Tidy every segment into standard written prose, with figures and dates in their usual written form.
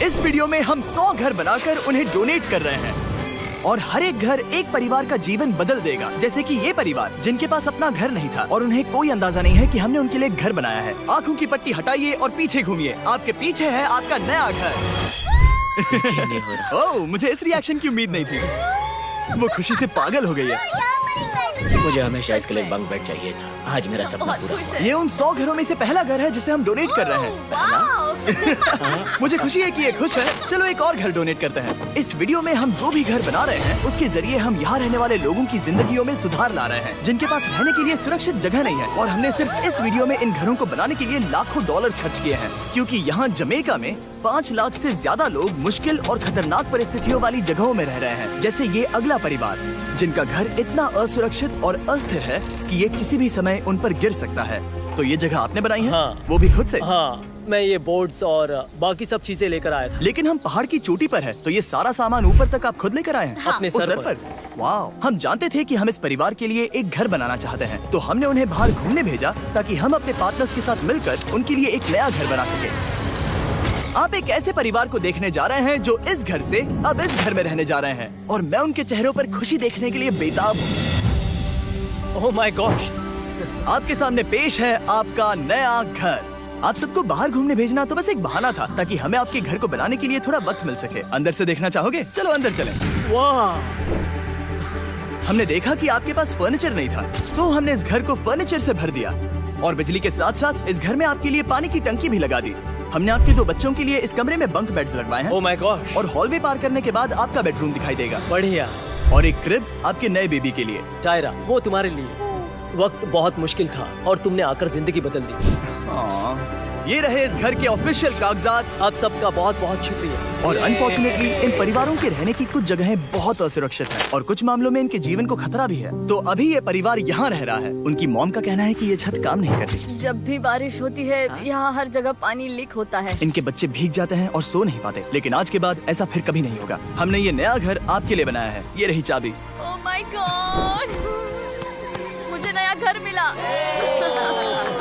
इस वीडियो में हम 100 घर बनाकर उन्हें डोनेट कर रहे हैं और हर एक घर एक परिवार का जीवन बदल देगा। जैसे कि ये परिवार जिनके पास अपना घर नहीं था और उन्हें कोई अंदाजा नहीं है कि हमने उनके लिए घर बनाया है। आँखों की पट्टी हटाइए और पीछे घूमिए। आपके पीछे है आपका नया घर। ओह, मुझे इस रिएक्शन की उम्मीद नहीं थी। वो खुशी से पागल हो गई है। मुझे हमेशा इसके लिए बंक बेड चाहिए था। आज मेरा सपना पूरा हुआ। ये उन 100 घरों में से पहला घर है जिसे हम डोनेट कर रहे हैं। मुझे खुशी है कि ये खुश है। चलो एक और घर डोनेट करते हैं। इस वीडियो में हम जो भी घर बना रहे हैं उसके जरिए हम यहाँ रहने वाले लोगों की जिंदगियों में सुधार ला रहे हैं जिनके पास रहने के लिए सुरक्षित जगह नहीं है। और हमने सिर्फ इस वीडियो में इन घरों को बनाने के लिए लाखों डॉलर खर्च किए हैं, क्योंकि यहाँ जमैका में 5 लाख से ज्यादा लोग मुश्किल और खतरनाक परिस्थितियों वाली जगहों में रह रहे हैं। जैसे ये अगला परिवार जिनका घर इतना असुरक्षित और अस्थिर है कि ये किसी भी समय उन पर गिर सकता है। तो ये जगह आपने बनाई है? हाँ। वो भी खुद से? हाँ, मैं ये बोर्ड्स और बाकी सब चीजें लेकर आया था। लेकिन हम पहाड़ की चोटी पर है, तो ये सारा सामान ऊपर तक आप खुद लेकर आए हैं? हाँ। अपने उस सर पर। वाह, हम जानते थे कि हम इस परिवार के लिए एक घर बनाना चाहते हैं, तो हमने उन्हें बाहर घूमने भेजा ताकि हम अपने पार्टनर्स के साथ मिलकर उनके लिए एक नया घर बना सके। आप एक ऐसे परिवार को देखने जा रहे हैं जो इस घर से अब इस घर में रहने जा रहे हैं, और मैं उनके चेहरों पर खुशी देखने के लिए बेताब हूँ। Oh my gosh! आपके सामने पेश है आपका नया घर। आप सबको बाहर घूमने भेजना तो बस एक बहाना था ताकि हमें आपके घर को बनाने के लिए थोड़ा वक्त मिल सके। अंदर से देखना चाहोगे? चलो अंदर चलें। वाह! हमने देखा कि आपके पास फर्नीचर नहीं था, तो हमने इस घर को फर्नीचर से भर दिया और बिजली के साथ साथ इस घर में आपके लिए पानी की टंकी भी लगा दी। हमने आपके 2 बच्चों के लिए इस कमरे में बंक बेड्स लगवाए हैं। Oh my gosh! और हॉलवे पार करने के बाद आपका बेडरूम दिखाई देगा। बढ़िया। और एक क्रिब आपके नए बेबी के लिए। टायरा, वो तुम्हारे लिए। वक्त बहुत मुश्किल था और तुमने आकर जिंदगी बदल दी। ये रहे इस घर के ऑफिशियल कागजात। आप सबका बहुत बहुत शुक्रिया। और अनफॉर्चुनेटली इन परिवारों के रहने की कुछ जगहें बहुत असुरक्षित हैं और कुछ मामलों में इनके जीवन को खतरा भी है। तो अभी ये परिवार यहाँ रह रहा है। उनकी मॉम का कहना है कि ये छत काम नहीं करती। जब भी बारिश होती है यहाँ हर जगह पानी लीक होता है। इनके बच्चे भीग जाते हैं और सो नहीं पाते, लेकिन आज के बाद ऐसा फिर कभी नहीं होगा। हमने ये नया घर आपके लिए बनाया है। ये रही चाबी। ओह माय गॉड, मुझे नया घर मिला।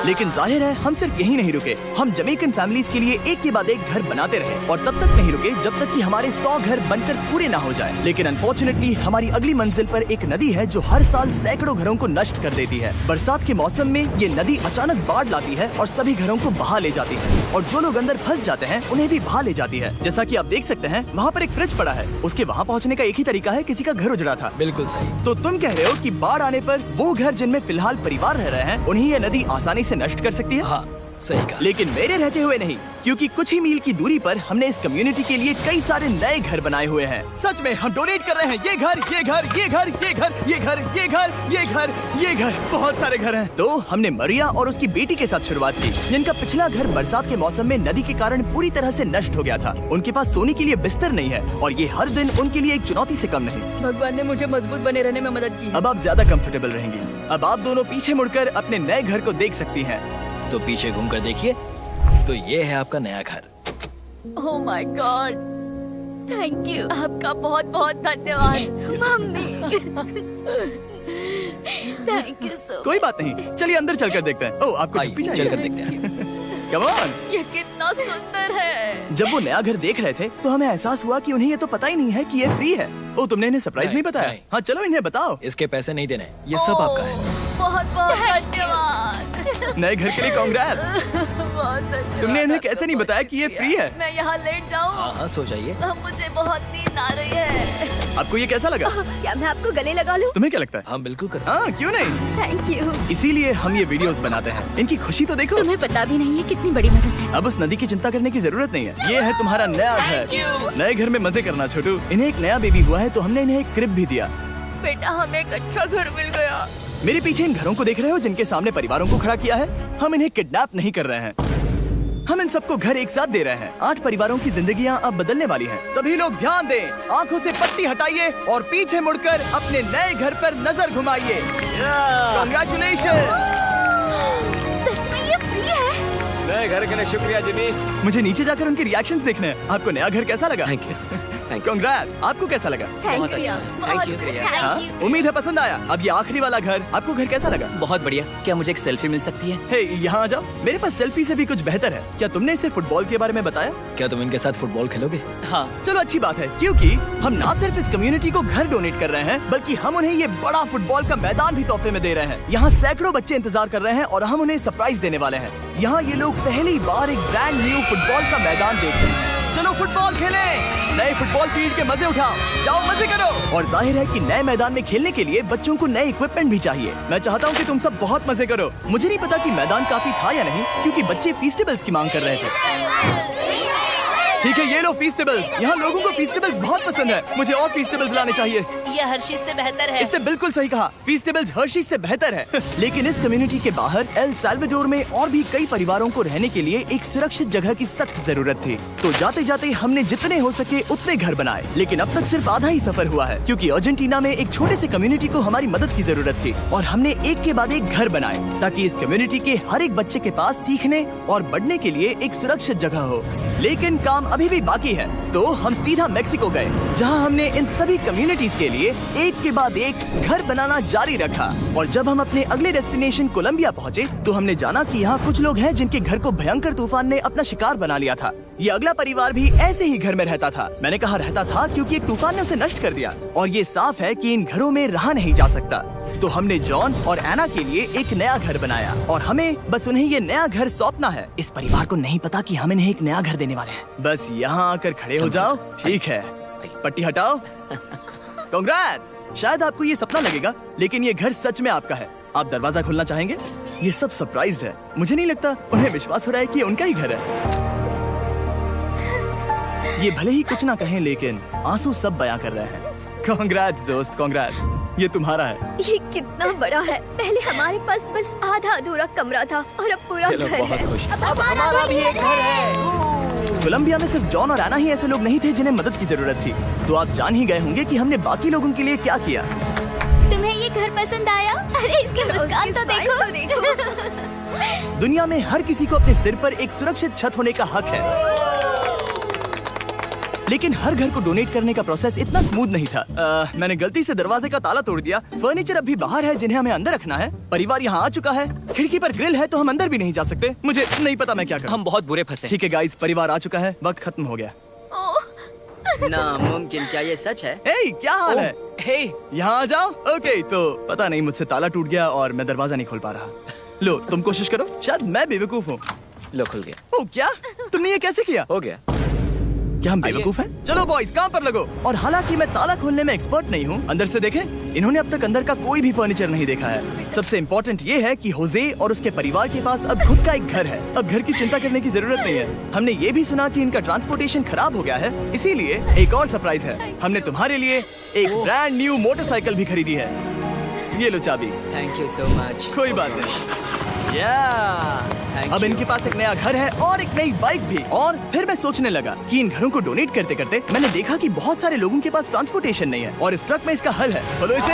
लेकिन जाहिर है हम सिर्फ यही नहीं रुके। हम जमैकन फैमिलीज के लिए एक के बाद एक घर बनाते रहे और तब तक नहीं रुके जब तक कि हमारे 100 घर बनकर पूरे ना हो जाए। लेकिन अनफॉर्चुनेटली हमारी अगली मंजिल पर एक नदी है जो हर साल सैकड़ों घरों को नष्ट कर देती है। बरसात के मौसम में ये नदी अचानक बाढ़ लाती है और सभी घरों को बहा ले जाती है, और जो लोग अंदर फंस जाते हैं उन्हें भी बहा ले जाती है। जैसा कि आप देख सकते हैं वहाँ पर एक फ्रिज पड़ा है। उसके वहाँ पहुँचने का एक ही तरीका है, किसी का घर उजड़ा था। बिल्कुल सही। तो तुम कह रहे हो कि बाढ़ आने पर वो घर जिनमें फिलहाल परिवार रह रहे हैं उन्हें ये नदी आसानी से नष्ट कर सकती है? हाँ, सही कहा। लेकिन मेरे रहते हुए नहीं, क्योंकि कुछ ही मील की दूरी पर हमने इस कम्युनिटी के लिए कई सारे नए घर बनाए हुए हैं। सच में हम डोनेट कर रहे हैं। ये घर, ये घर, ये घर, ये घर, ये घर, ये घर, ये घर, ये घर, बहुत सारे घर हैं। तो हमने मरिया और उसकी बेटी के साथ शुरुआत की, जिनका पिछला घर बरसात के मौसम में नदी के कारण पूरी तरह से नष्ट हो गया था। उनके पास सोने के लिए बिस्तर नहीं है और ये हर दिन उनके लिए एक चुनौती से कम नहीं। भगवान ने मुझे मजबूत बने रहने में मदद की। अब आप ज्यादा कंफर्टेबल रहेंगी। अब आप दोनों पीछे मुड़कर अपने नए घर को देख सकती हैं। तो पीछे घूमकर देखिए, तो ये है आपका नया घर। Oh my God, thank you. आपका बहुत बहुत धन्यवाद मम्मी। Thank you so. कोई बात नहीं, चलिए अंदर चलकर देखते हैं। ओह, आपको चुप्पी चाहिए? चलकर देखते हैं। Come on. ये कितना सुंदर है। जब वो नया घर देख रहे थे तो हमें एहसास हुआ कि उन्हें ये तो पता ही नहीं है कि ये फ्री है। ओ, तुमने इन्हें सरप्राइज नहीं बताया? नहीं। हाँ, चलो इन्हें बताओ। इसके पैसे नहीं देने, ये सब आपका है। बहुत बहुत धन्यवाद। नए घर के लिए कांग्रेस। बहुत धन्यवाद। तुमने इन्हें कैसे नहीं बताया कि ये फ्री है? मैं यहाँ लेट जाऊँ? हाँ हाँ, सो जाइए। मुझे बहुत नींद आ रही है। आपको ये कैसा लगा? क्या मैं आपको गले लगा लूं? तुम्हें क्या लगता है? हाँ बिल्कुल कर। हाँ, क्यों नहीं? Thank you. इसीलिए हम ये वीडियोस बनाते हैं। इनकी खुशी तो देखो। तुम्हें पता भी नहीं है कितनी बड़ी मदद है। अब उस नदी की चिंता करने की जरूरत नहीं है। ये है तुम्हारा नया घर। नए घर में मजे करना छोटू। इन्हें एक नया बेबी हुआ है तो हमने इन्हें एक क्रिब भी दिया। बेटा, हमें एक अच्छा घर मिल गया। मेरे पीछे इन घरों को देख रहे हो जिनके सामने परिवारों को खड़ा किया है? हम इन्हें किडनैप नहीं कर रहे हैं, हम इन सबको घर एक साथ दे रहे हैं। 8 परिवारों की जिंदगियां अब बदलने वाली हैं। सभी लोग ध्यान दें, आंखों से पट्टी हटाइए और पीछे मुड़कर अपने नए घर पर नजर घुमाइए। कांग्रेचुलेशन। सच में ये फ्री है? नए घर के लिए शुक्रिया जिमी। मुझे नीचे जाकर उनके रिएक्शंस देखने हैं। आपको नया घर कैसा लगा? Thank you. Thank you. कांग्रेट। आपको कैसा लगा? थैंक बहुत यू अच्छा। बहुत Thank you. हाँ? Thank you. उम्मीद है पसंद आया। अब ये आखिरी वाला घर, आपको घर कैसा लगा? बहुत बढ़िया। क्या मुझे एक सेल्फी मिल सकती है? हे, यहाँ आ जाओ। मेरे पास सेल्फी से भी कुछ बेहतर है। क्या तुमने इसे फुटबॉल के बारे में बताया? क्या तुम इनके साथ फुटबॉल खेलोगे? हाँ, चलो अच्छी बात है, क्योंकि हम ना सिर्फ इस कम्युनिटी को घर डोनेट कर रहे हैं, बल्कि हम उन्हें ये बड़ा फुटबॉल का मैदान भी तोहफे में दे रहे हैं। यहाँ सैकड़ों बच्चे इंतजार कर रहे हैं और हम उन्हें सरप्राइज देने वाले हैं। यहाँ ये लोग पहली बार एक ब्रांड न्यू फुटबॉल का मैदान देख रहे हैं। चलो फुटबॉल खेलें, नए फुटबॉल फील्ड के मजे उठाओ, जाओ मजे करो। और जाहिर है कि नए मैदान में खेलने के लिए बच्चों को नए इक्विपमेंट भी चाहिए। मैं चाहता हूँ कि तुम सब बहुत मजे करो। मुझे नहीं पता कि मैदान काफी था या नहीं, क्योंकि बच्चे फीस्टेबल्स की मांग कर रहे थे। ठीक है, ये लो फीस्टेबल्स। यहाँ लोगों को फीस्टेबल्स बहुत पसंद है। मुझे और फीस्टेबल्स लाने चाहिए। ये हर्षीज से बेहतर है। इसने बिल्कुल सही कहा, फीस्टेबल्स हर्शीज से बेहतर है। लेकिन इस कम्युनिटी के बाहर एल साल्वाडोर में और भी कई परिवारों को रहने के लिए एक सुरक्षित जगह की सख्त जरूरत थी। तो जाते जाते हमने जितने हो सके उतने घर बनाए, लेकिन अब तक सिर्फ आधा ही सफर हुआ है, क्योंकि अर्जेंटीना में एक छोटे से कम्युनिटी को हमारी मदद की जरूरत थी। और हमने एक के बाद एक घर बनाए, ताकि इस कम्युनिटी के हर एक बच्चे के पास सीखने और बढ़ने के लिए एक सुरक्षित जगह हो। लेकिन काम अभी भी बाकी है, तो हम सीधा मेक्सिको गए, जहां हमने इन सभी कम्युनिटीज के लिए एक के बाद एक घर बनाना जारी रखा। और जब हम अपने अगले डेस्टिनेशन कोलंबिया पहुंचे, तो हमने जाना कि यहाँ कुछ लोग हैं जिनके घर को भयंकर तूफान ने अपना शिकार बना लिया था। ये अगला परिवार भी ऐसे ही घर में रहता था। मैंने कहा रहता था, क्योंकि एक तूफान ने उसे नष्ट कर दिया, और ये साफ है कि इन घरों में रहा नहीं जा सकता। तो हमने जॉन और एना के लिए एक नया घर बनाया, और हमें बस उन्हें ये नया घर सौंपना है। इस परिवार को नहीं पता कि हम इन्हें एक नया घर देने वाले हैं। बस यहाँ आकर खड़े हो जाओ। ठीक है, पट्टी हटाओ। कांग्रेट्स। शायद आपको ये सपना लगेगा, लेकिन ये घर सच में आपका है। आप दरवाजा खोलना चाहेंगे? ये सब सरप्राइज्ड है। मुझे नहीं लगता उन्हें विश्वास हो रहा है कि ये उनका ही घर है। ये भले ही कुछ ना कहें, लेकिन आंसू सब बयां कर रहे हैं। कांग्रेट्स दोस्त, कांग्रेट्स। ये तुम्हारा है। ये कितना बड़ा है। पहले हमारे पास बस आधा अधूरा कमरा था, और अब पूरा घर है। अब हमारा भी एक घर है। कोलंबिया में सिर्फ जॉन और एना ही ऐसे लोग नहीं थे जिन्हें मदद की जरूरत थी। तो आप जान ही गए होंगे कि हमने बाकी लोगों के लिए क्या किया। तुम्हें ये घर पसंद आया? अरे इसकी मुस्कान तो देखो। दुनिया में हर किसी को अपने सिर पर एक सुरक्षित छत होने का हक है, लेकिन हर घर को डोनेट करने का प्रोसेस इतना स्मूथ नहीं था। मैंने गलती से दरवाजे का ताला तोड़ दिया। फर्नीचर अभी बाहर है जिन्हें हमें अंदर रखना है। परिवार यहाँ आ चुका है। खिड़की पर ग्रिल है, तो हम अंदर भी नहीं जा सकते। मुझे नहीं पता मैं क्या करूं। हम बहुत बुरे फंसे। ठीक है गाइस, परिवार आ चुका है, वक्त खत्म हो गया। नामुमकिन, क्या ये सच है? हे, क्या हाल है? हे, यहाँ आ जाओ। ओके, तो पता नहीं मुझसे ताला टूट गया और मैं दरवाजा नहीं खोल पा रहा। लो, तुम कोशिश करो, शायद मैं बेवकूफ हूँ। लो खुल गया। ओ क्या? तुमने ये कैसे किया? हो गया। क्या हम बेवकूफ हैं? चलो बॉयज, काम पर लगो। और हालांकि मैं ताला खोलने में एक्सपर्ट नहीं हूँ, अंदर से देखें, इन्होंने अब तक अंदर का कोई भी फर्नीचर नहीं देखा है। सबसे इम्पोर्टेंट ये है कि होजे और उसके परिवार के पास अब खुद का एक घर है। अब घर की चिंता करने की जरूरत नहीं है। हमने ये भी सुना कि इनका ट्रांसपोर्टेशन खराब हो गया है, इसीलिए एक और सरप्राइज है। हमने तुम्हारे लिए एक ब्रांड न्यू मोटरसाइकिल भी खरीदी है। ये लो चाबी। Thank you so much. कोई बात नहीं। Thank अब you. इनके पास एक नया घर है और एक नई बाइक भी। और फिर मैं सोचने लगा कि इन घरों को डोनेट करते करते मैंने देखा कि बहुत सारे लोगों के पास ट्रांसपोर्टेशन नहीं है, और इस ट्रक में इसका हल है। बोलो इसे।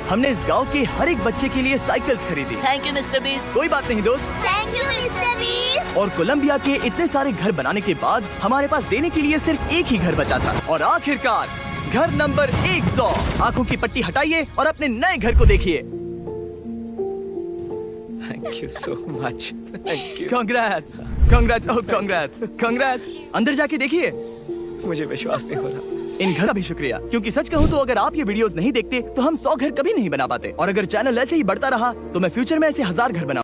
हमने इस गांव के हर एक बच्चे के लिए साइकिल्स खरीदी। Thank you mister beast. कोई बात नहीं दोस्त। Thank you mister beast. और कोलंबिया के इतने सारे घर बनाने के बाद हमारे पास देने के लिए सिर्फ एक ही घर बचा था। और आखिरकार घर नंबर 100। आंखों की पट्टी हटाइए और अपने नए घर को देखिए। Thank you so much. Thank you. Congrats, congrats, oh congrats, congrats. अंदर जाके देखिए। मुझे विश्वास नहीं हो रहा। इन घर का भी शुक्रिया, क्योंकि सच कहूँ तो अगर आप ये वीडियोस नहीं देखते तो हम 100 घर कभी नहीं बना पाते। और अगर चैनल ऐसे ही बढ़ता रहा तो मैं फ्यूचर में ऐसे 1000 घर बना